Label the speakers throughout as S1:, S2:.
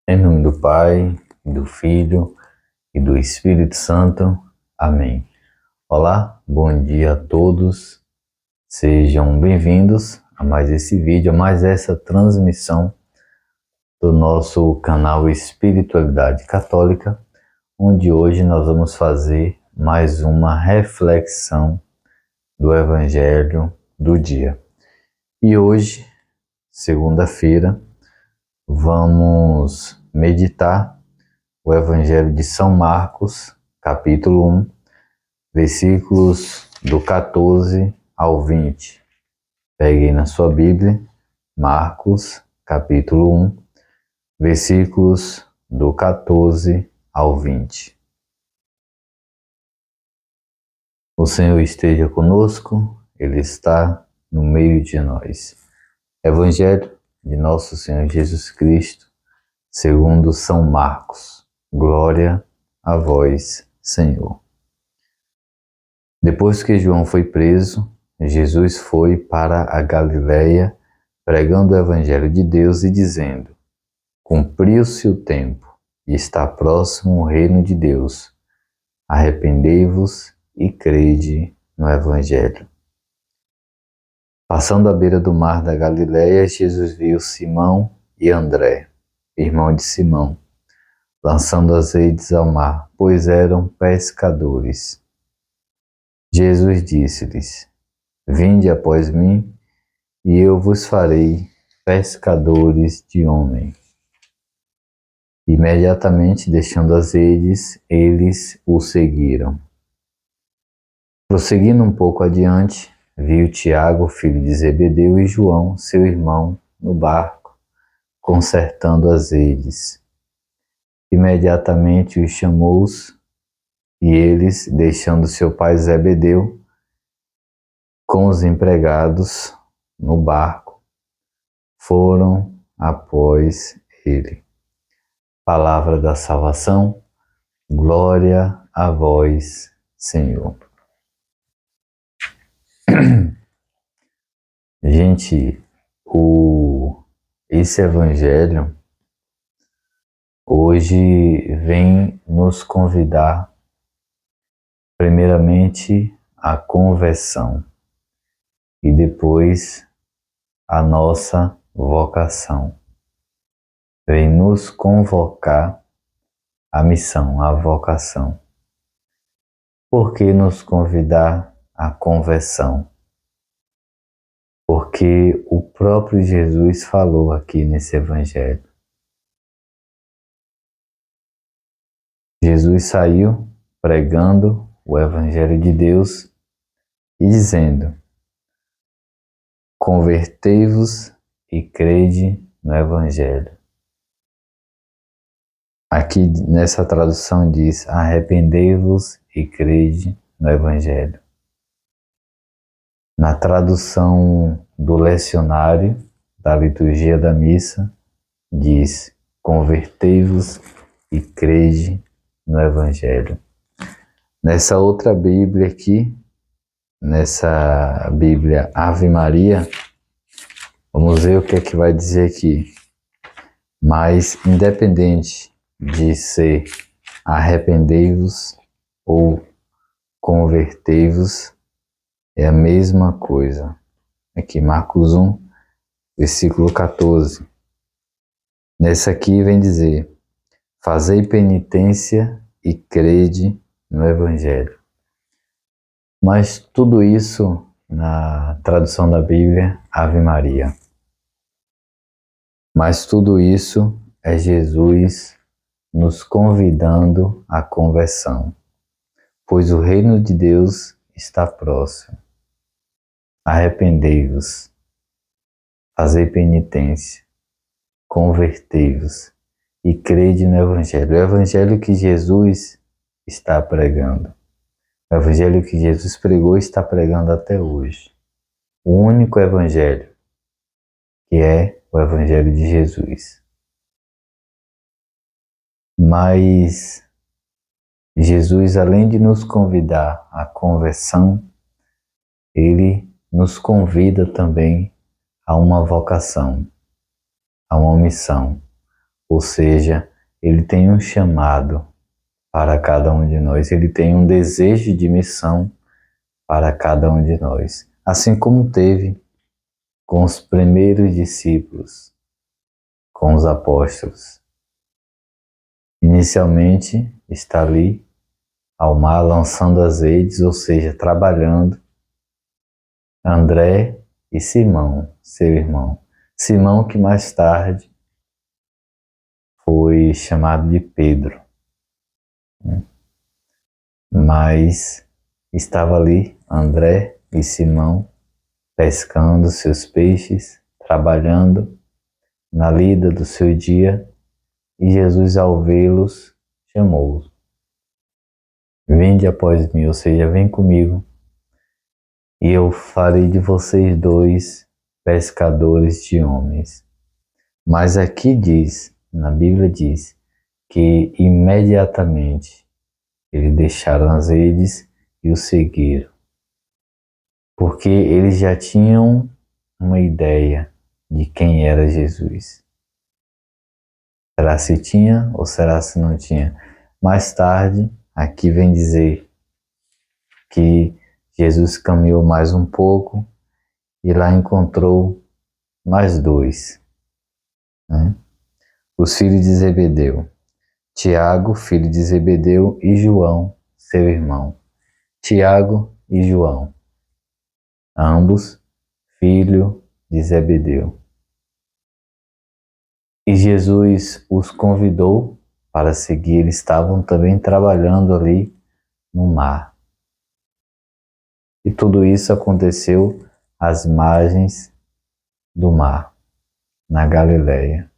S1: Em nome do Pai, do Filho e do Espírito Santo. Amém. Olá, bom dia a todos. Sejam bem-vindos a mais esse vídeo, a mais essa transmissão do nosso canal Espiritualidade Católica, onde hoje nós vamos fazer mais uma reflexão do Evangelho do dia. E hoje, segunda-feira, vamos meditar o Evangelho de São Marcos, capítulo 1, versículos do 14 ao 20. Peguem na sua Bíblia, Marcos, capítulo 1, versículos do 14 ao 20. O Senhor esteja conosco, Ele está no meio de nós. Evangelho de Nosso Senhor Jesus Cristo, segundo São Marcos. Glória a vós, Senhor. Depois que João foi preso, Jesus foi para a Galiléia, pregando o Evangelho de Deus e dizendo: Cumpriu-se o tempo, e está próximo o reino de Deus. Arrependei-vos e crede no Evangelho. Passando à beira do mar da Galiléia, Jesus viu Simão e André, irmão de Simão, lançando as redes ao mar, pois eram pescadores. Jesus disse-lhes: Vinde após mim, e eu vos farei pescadores de homem. Imediatamente, deixando as redes, eles o seguiram. Prosseguindo um pouco adiante, viu Tiago, filho de Zebedeu, e João, seu irmão, no barco, consertando as redes. Imediatamente os chamou-os, e eles, deixando seu pai Zebedeu com os empregados no barco, foram após ele. Palavra da salvação, glória a vós, Senhor. Gente, esse Evangelho hoje vem nos convidar primeiramente à conversão e depois à nossa vocação. Vem nos convocar à missão, à vocação. Por que nos convidar à conversão? Porque o próprio Jesus falou aqui nesse Evangelho. Jesus saiu pregando o Evangelho de Deus e dizendo: Convertei-vos e crede no Evangelho. Aqui nessa tradução diz: Arrependei-vos e crede no Evangelho. Na tradução do lecionário da liturgia da missa, diz: Convertei-vos e crede no Evangelho. Nessa outra Bíblia aqui, nessa Bíblia Ave Maria, vamos ver o que é que vai dizer aqui. Mas, independente de ser arrependei-vos ou convertei-vos, é a mesma coisa. Aqui, Marcos 1, versículo 14. Nessa aqui vem dizer: Fazei penitência e crede no Evangelho. Mas tudo isso na tradução da Bíblia, Ave Maria. Mas tudo isso é Jesus nos convidando à conversão, pois o reino de Deus está próximo. Arrependei-vos, fazei penitência, convertei-vos e crede no Evangelho. O Evangelho que Jesus está pregando. O Evangelho que Jesus pregou e está pregando até hoje. O único Evangelho, que é o Evangelho de Jesus. Mas Jesus, além de nos convidar à conversão, Ele nos convida também a uma vocação, a uma missão. Ou seja, ele tem um chamado para cada um de nós, ele tem um desejo de missão para cada um de nós, assim como teve com os primeiros discípulos, com os apóstolos. Inicialmente está ali ao mar lançando as redes, ou seja, trabalhando, André e Simão, seu irmão. Simão que mais tarde foi chamado de Pedro, mas estava ali André e Simão pescando seus peixes, trabalhando na lida do seu dia, e Jesus, ao vê-los, chamou-os: vinde após mim, ou seja, vem comigo, e eu farei de vocês dois pescadores de homens. Mas aqui diz, na Bíblia diz, que imediatamente eles deixaram as redes e o seguiram, porque eles já tinham uma ideia de quem era Jesus. Será se tinha ou será se não tinha? Mais tarde, aqui vem dizer que Jesus caminhou mais um pouco e lá encontrou mais dois, né? Os filhos de Zebedeu, Tiago, filho de Zebedeu, e João, seu irmão. Tiago e João, ambos filhos de Zebedeu. E Jesus os convidou para seguir, eles estavam também trabalhando ali no mar. E tudo isso aconteceu às margens do mar, na Galileia.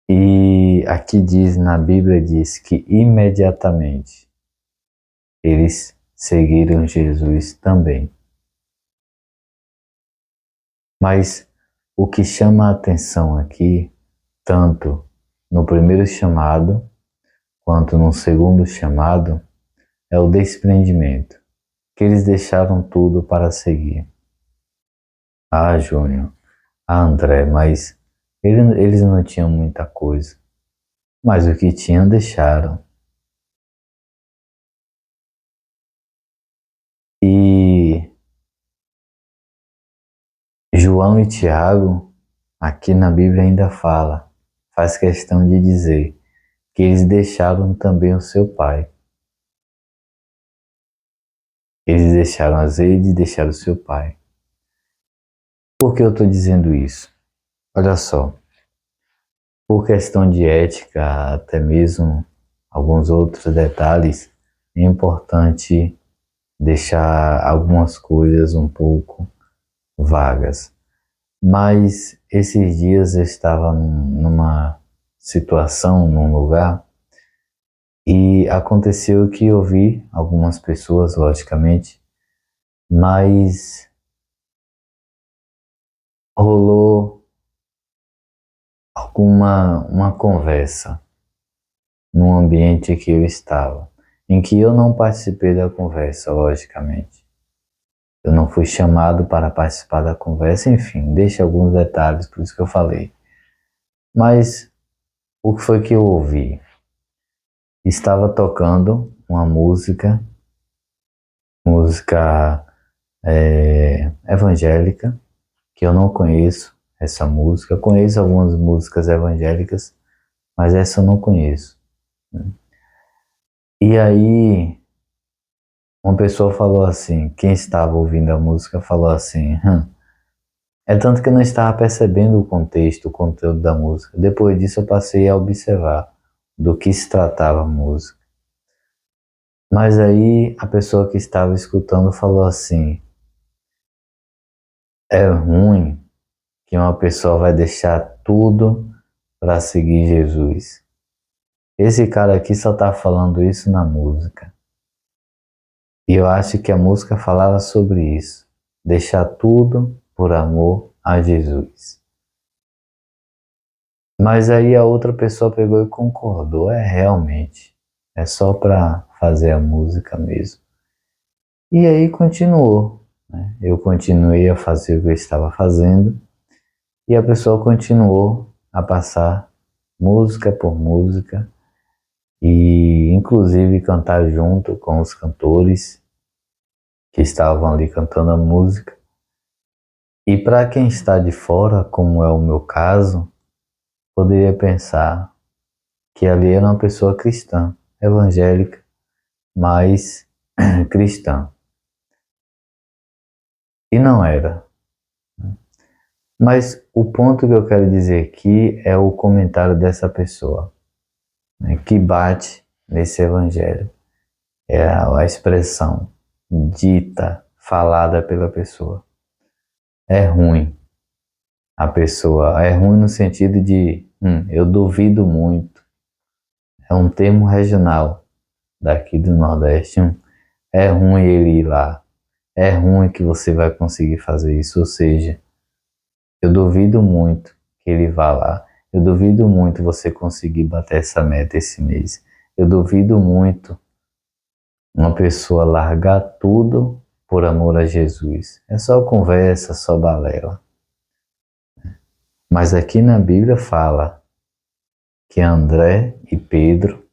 S1: E aqui diz, na Bíblia diz que imediatamente eles seguiram Jesus também. Mas o que chama a atenção aqui, tanto no primeiro chamado quanto no segundo chamado, é o desprendimento, que eles deixaram tudo para seguir. Ah, Júnior, André, mas eles não tinham muita coisa, mas o que tinham deixaram. E João e Tiago, aqui na Bíblia ainda faz questão de dizer que eles deixaram também o seu pai. Eles deixaram as redes e deixaram o seu pai. Por que eu estou dizendo isso? Olha só, por questão de ética, até mesmo alguns outros detalhes, é importante deixar algumas coisas um pouco vagas. Mas esses dias eu estava numa situação, num lugar, e aconteceu que eu vi algumas pessoas, logicamente, mas rolou uma conversa no ambiente que eu estava, em que eu não participei da conversa, logicamente. Eu não fui chamado para participar da conversa, enfim, deixa alguns detalhes, por isso que eu falei. Mas o que foi que eu ouvi? Estava tocando uma música evangélica, que eu não conheço essa música. Eu conheço algumas músicas evangélicas, mas essa eu não conheço. E aí, uma pessoa falou assim, quem estava ouvindo a música falou assim, é tanto que eu não estava percebendo o contexto, o conteúdo da música. Depois disso eu passei a observar do que se tratava a música. Mas aí a pessoa que estava escutando falou assim, é ruim que uma pessoa vai deixar tudo para seguir Jesus. Esse cara aqui só está falando isso na música. E eu acho que a música falava sobre isso. Deixar tudo por amor a Jesus. Mas aí a outra pessoa pegou e concordou. Realmente. É só para fazer a música mesmo. E aí continuou, né? Eu continuei a fazer o que eu estava fazendo. E a pessoa continuou a passar música por música, e inclusive cantar junto com os cantores que estavam ali cantando a música. E para quem está de fora, como é o meu caso, poderia pensar que ali era uma pessoa cristã, evangélica, mas cristã. E não era. Mas o ponto que eu quero dizer aqui é o comentário dessa pessoa, né, que bate nesse evangelho. É a expressão dita, falada pela pessoa. É ruim. A pessoa é ruim no sentido de eu duvido muito. É um termo regional daqui do Nordeste. É ruim ele ir lá. É ruim que você vai conseguir fazer isso. Ou seja, eu duvido muito que ele vá lá. Eu duvido muito você conseguir bater essa meta esse mês. Eu duvido muito uma pessoa largar tudo por amor a Jesus. É só conversa, só balela. Mas aqui na Bíblia fala que André e Pedro,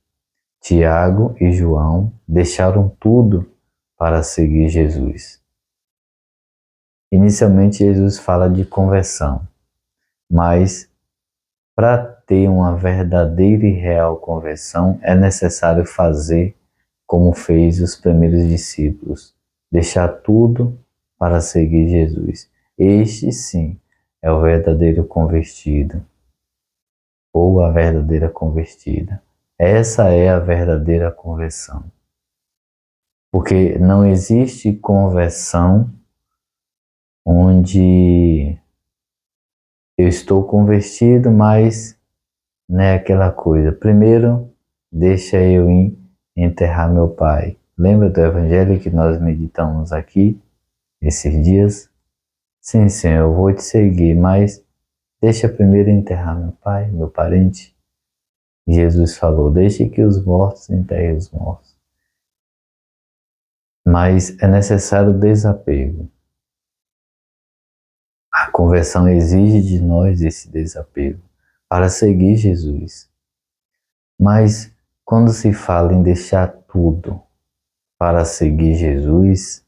S1: Tiago e João deixaram tudo para seguir Jesus. Inicialmente Jesus fala de conversão, mas para ter uma verdadeira e real conversão é necessário fazer como fez os primeiros discípulos, deixar tudo para seguir Jesus. Este sim é o verdadeiro convertido, ou a verdadeira convertida. Essa é a verdadeira conversão. Porque não existe conversão onde eu estou convertido, mas não é aquela coisa. Primeiro, deixa eu ir enterrar meu pai. Lembra do evangelho que nós meditamos aqui esses dias? Sim, Senhor, eu vou te seguir, mas deixa primeiro enterrar meu pai, meu parente. Jesus falou, deixe que os mortos enterrem os mortos. Mas é necessário desapego. A conversão exige de nós esse desapego para seguir Jesus. Mas quando se fala em deixar tudo para seguir Jesus,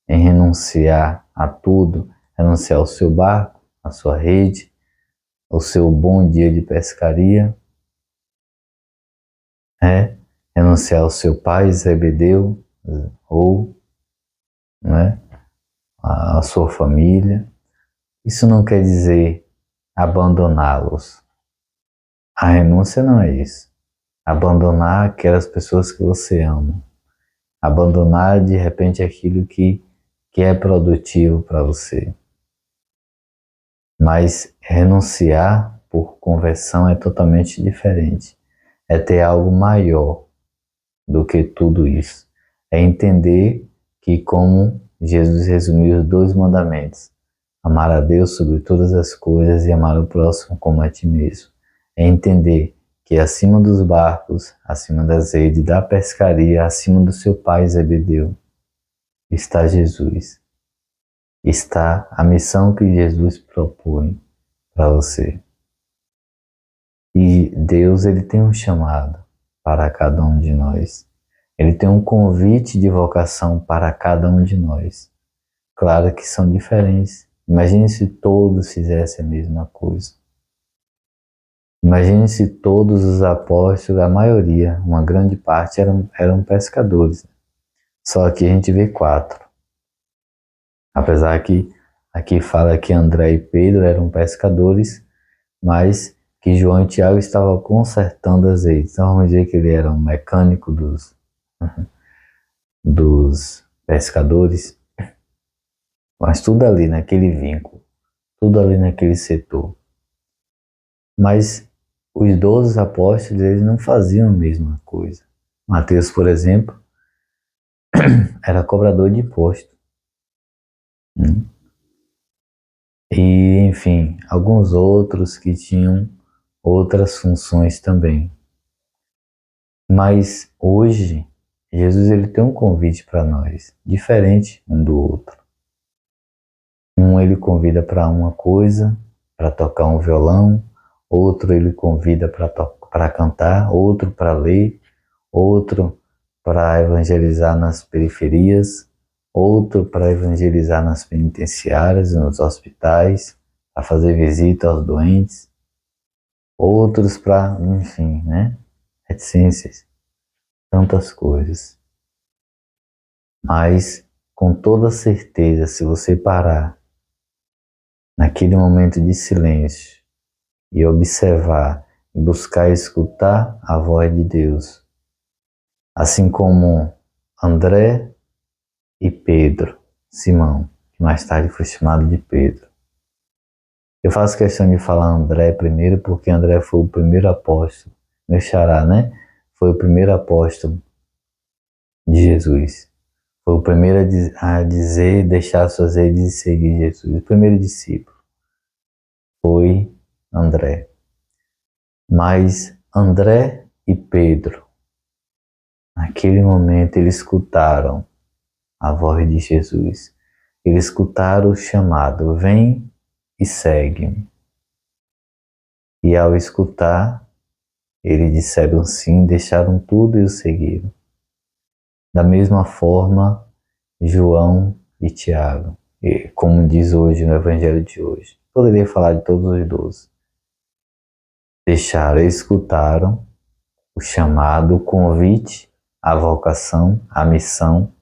S1: em renunciar a tudo, renunciar ao seu barco, à sua rede, ao seu bom dia de pescaria, renunciar ao seu pai Zebedeu, ou a sua família. Isso não quer dizer abandoná-los. A renúncia não é isso. Abandonar aquelas pessoas que você ama. Abandonar de repente aquilo que é produtivo para você. Mas renunciar por conversão é totalmente diferente. É ter algo maior do que tudo isso. É entender que, como Jesus resumiu os 2 mandamentos, amar a Deus sobre todas as coisas e amar o próximo como a ti mesmo. É entender que acima dos barcos, acima das redes, da pescaria, acima do seu pai Zebedeu, está Jesus. Está a missão que Jesus propõe para você. E Deus, ele tem um chamado para cada um de nós. Ele tem um convite de vocação para cada um de nós. Claro que são diferentes. Imagine se todos fizessem a mesma coisa. Imagine se todos os apóstolos, a maioria, uma grande parte, eram pescadores. Só que a gente vê 4. Apesar que aqui fala que André e Pedro eram pescadores, mas que João e Tiago estavam consertando as redes. Então vamos dizer que ele era um mecânico dos pescadores. Mas tudo ali naquele vínculo, tudo ali naquele setor. Mas os 12 apóstolos, eles não faziam a mesma coisa. Mateus, por exemplo, era cobrador de imposto. E, enfim, alguns outros que tinham outras funções também. Mas hoje, Jesus ele tem um convite para nós, diferente um do outro. Um ele convida para uma coisa, para tocar um violão, outro ele convida para cantar, outro para ler, outro para evangelizar nas periferias, outro para evangelizar nas penitenciárias, nos hospitais, para fazer visita aos doentes, outros para, enfim, né? Reticências, tantas coisas. Mas, com toda certeza, se você parar naquele momento de silêncio e observar, e buscar escutar a voz de Deus, assim como André e Pedro, Simão, que mais tarde foi chamado de Pedro. Eu faço questão de falar André primeiro, porque André foi o primeiro apóstolo, meu xará, né? Foi o primeiro apóstolo de Jesus. Foi o primeiro a dizer, deixar suas redes e seguir Jesus. O primeiro discípulo foi André. Mas André e Pedro, naquele momento, eles escutaram a voz de Jesus. Eles escutaram o chamado, vem e segue-me. E ao escutar, eles disseram sim, deixaram tudo e o seguiram. Da mesma forma, João e Tiago, como diz hoje no Evangelho de hoje. Poderia falar de todos os 12. Deixaram, escutaram o chamado, o convite, a vocação, a missão,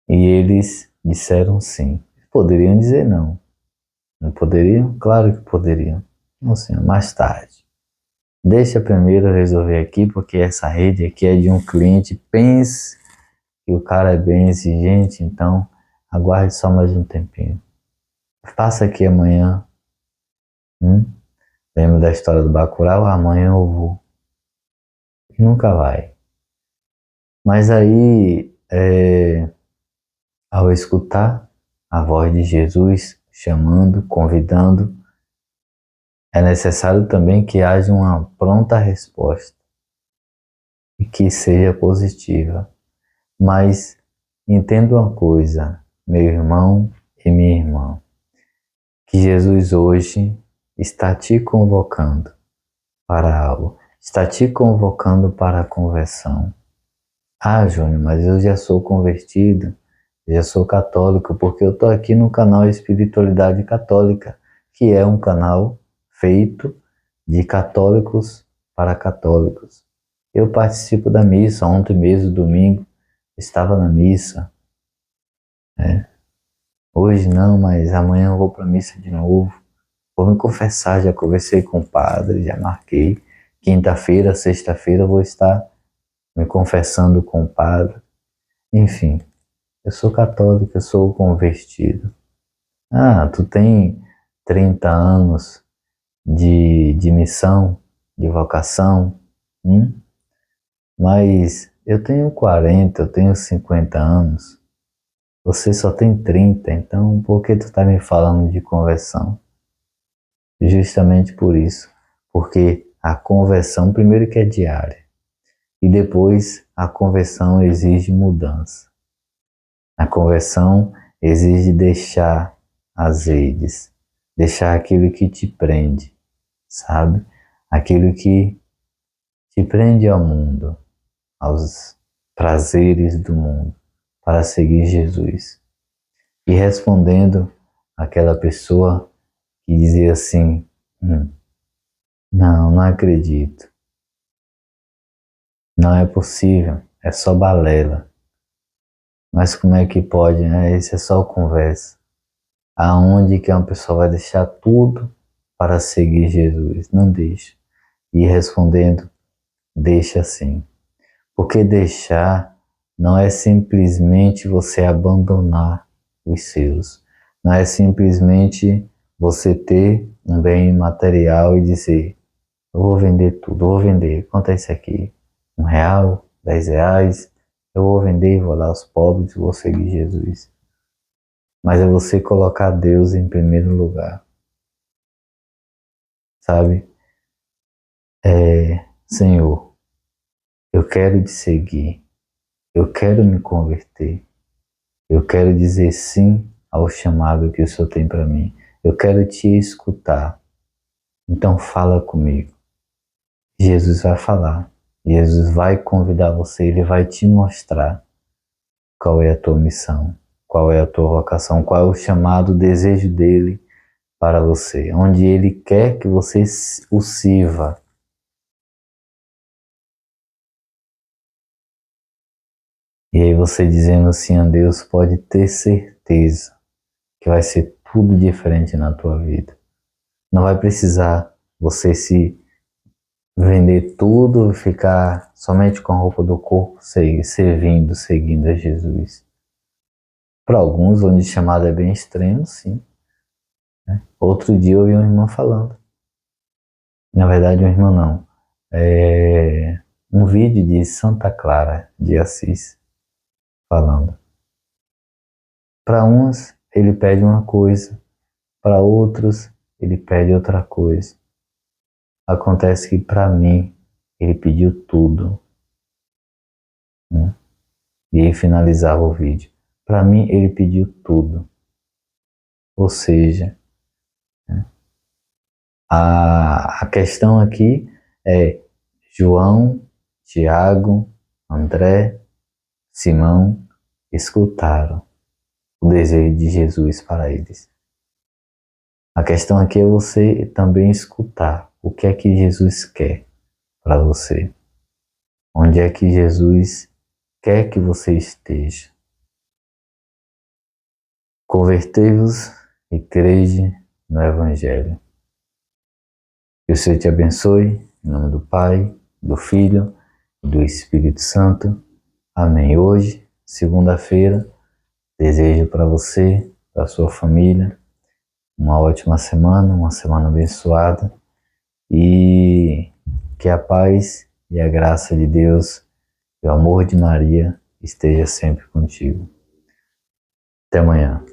S1: e eles disseram sim. Poderiam dizer não. Não poderiam? Claro que poderiam. Não, senhor, mais tarde. Deixa primeiro eu resolver aqui, porque essa rede aqui é de um cliente. Pense que o cara é bem exigente, então aguarde só mais um tempinho. Passa aqui amanhã. Lembra da história do Bacurau? Amanhã eu vou. E nunca vai. Mas aí, ao escutar a voz de Jesus chamando, convidando, é necessário também que haja uma pronta resposta e que seja positiva. Mas entenda uma coisa, meu irmão e minha irmã, que Jesus hoje está te convocando para algo, está te convocando para a conversão. Ah, Júnior, mas eu já sou convertido, já sou católico, porque eu estou aqui no canal Espiritualidade Católica, que é um canal feito de católicos para católicos. Eu participo da missa, ontem mesmo, domingo, estava na missa. Hoje não, mas amanhã eu vou para a missa de novo. Vou me confessar, já conversei com o padre, já marquei. Quinta-feira, sexta-feira eu vou estar me confessando com o padre. Enfim, eu sou católico, eu sou convertido. Ah, tu tem 30 anos de missão, de vocação, mas eu tenho 40, eu tenho 50 anos. Você só tem 30, então por que tu tá me falando de conversão? Justamente por isso, porque a conversão, primeiro que é diária, e depois a conversão exige mudança. A conversão exige deixar as redes, deixar aquilo que te prende, sabe? Aquilo que te prende ao mundo, aos prazeres do mundo, para seguir Jesus. E respondendo àquela pessoa que dizia assim, não acredito, não é possível, é só balela. Mas como é que pode, né? Isso é só conversa. Aonde que uma pessoa vai deixar tudo para seguir Jesus? Não deixa. E respondendo, deixa sim. Porque deixar não é simplesmente você abandonar os seus. Não é simplesmente você ter um bem material e dizer, eu vou vender tudo, eu vou vender. Quanto é isso aqui? R$1, R$10? Eu vou vender e vou dar aos pobres e vou seguir Jesus. Mas é você colocar Deus em primeiro lugar. Sabe? Senhor, eu quero te seguir. Eu quero me converter. Eu quero dizer sim ao chamado que o Senhor tem para mim. Eu quero te escutar. Então fala comigo. Jesus vai falar. Jesus vai convidar você, ele vai te mostrar qual é a tua missão, qual é a tua vocação, qual é o chamado, o desejo dele para você, onde ele quer que você o sirva. E aí você dizendo assim a Deus, pode ter certeza que vai ser tudo diferente na tua vida. Não vai precisar você se vender tudo, ficar somente com a roupa do corpo, servindo, seguindo a Jesus. Para alguns, onde o chamado é bem extremo, sim. Outro dia eu ouvi uma irmã falando. Na verdade, uma irmã não. Um vídeo de Santa Clara de Assis falando. Para uns, ele pede uma coisa. Para outros, ele pede outra coisa. Acontece que para mim, ele pediu tudo. Né? E aí finalizava o vídeo. Para mim, ele pediu tudo. Ou seja, né? A questão aqui é João, Tiago, André, Simão escutaram o desejo de Jesus para eles. A questão aqui é você também escutar o que é que Jesus quer para você. Onde é que Jesus quer que você esteja. Convertei-vos e crede no Evangelho. Que o Senhor te abençoe, em nome do Pai, do Filho e do Espírito Santo. Amém. Hoje, segunda-feira, desejo para você, para a sua família, uma ótima semana, uma semana abençoada e que a paz e a graça de Deus e o amor de Maria esteja sempre contigo. Até amanhã.